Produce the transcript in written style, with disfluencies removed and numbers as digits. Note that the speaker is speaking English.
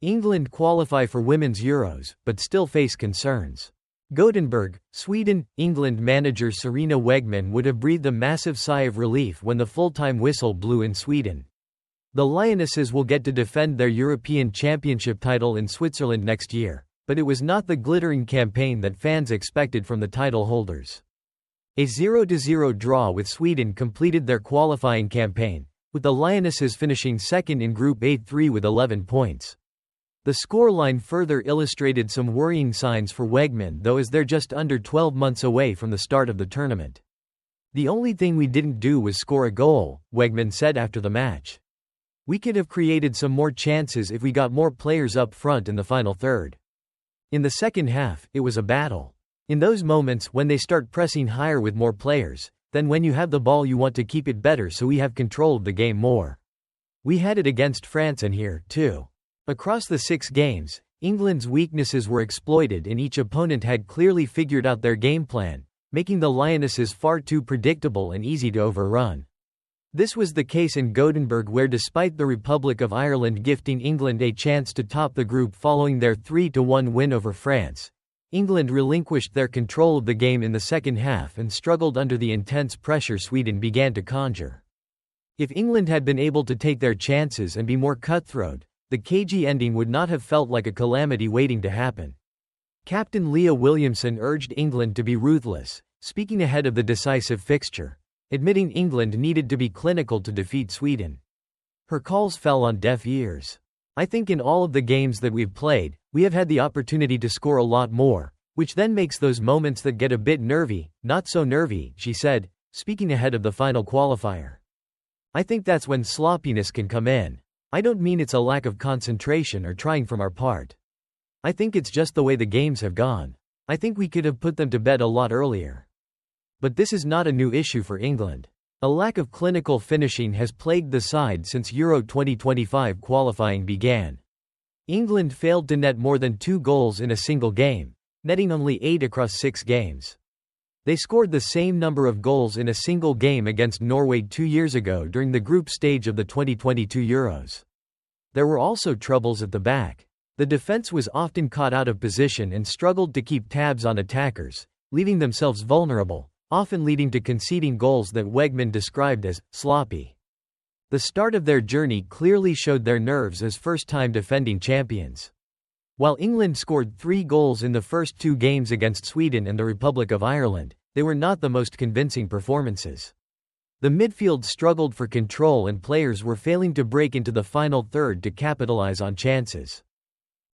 England qualify for Women's Euros, but still face concerns. Gothenburg, Sweden. England manager Sarina Wegman would have breathed a massive sigh of relief when the full-time whistle blew in Sweden. The Lionesses will get to defend their European Championship title in Switzerland next year, but it was not the glittering campaign that fans expected from the title holders. A 0-0 draw with Sweden completed their qualifying campaign, with the Lionesses finishing second in Group A3 with 11 points. The scoreline further illustrated some worrying signs for Wegman, though, as they're just under 12 months away from the start of the tournament. "The only thing we didn't do was score a goal," Wegman said after the match. "We could have created some more chances if we got more players up front in the final third. In the second half, it was a battle. In those moments when they start pressing higher with more players, then when you have the ball you want to keep it better, so we have controlled the game more. We had it against France and here, too." Across the 6 games, England's weaknesses were exploited and each opponent had clearly figured out their game plan, making the Lionesses far too predictable and easy to overrun. This was the case in Gothenburg, where despite the Republic of Ireland gifting England a chance to top the group following their 3-1 win over France, England relinquished their control of the game in the second half and struggled under the intense pressure Sweden began to conjure. If England had been able to take their chances and be more cutthroat, the cagey ending would not have felt like a calamity waiting to happen. Captain Leah Williamson urged England to be ruthless, speaking ahead of the decisive fixture, admitting England needed to be clinical to defeat Sweden. Her calls fell on deaf ears. "I think in all of the games that we've played, we have had the opportunity to score a lot more, which then makes those moments that get a bit nervy, not so nervy," she said, speaking ahead of the final qualifier. "I think that's when sloppiness can come in. I don't mean it's a lack of concentration or trying from our part. I think it's just the way the games have gone. I think we could have put them to bed a lot earlier." But this is not a new issue for England. A lack of clinical finishing has plagued the side since Euro 2025 qualifying began. England failed to net more than 2 goals in a single game, netting only 8 across 6 games. They scored the same number of goals in a single game against Norway 2 years ago during the group stage of the 2022 Euros. There were also troubles at the back. The defense was often caught out of position and struggled to keep tabs on attackers, leaving themselves vulnerable, often leading to conceding goals that Wegman described as sloppy. The start of their journey clearly showed their nerves as first-time defending champions. While England scored 3 goals in the first 2 games against Sweden and the Republic of Ireland, they were not the most convincing performances. The midfield struggled for control and players were failing to break into the final third to capitalize on chances.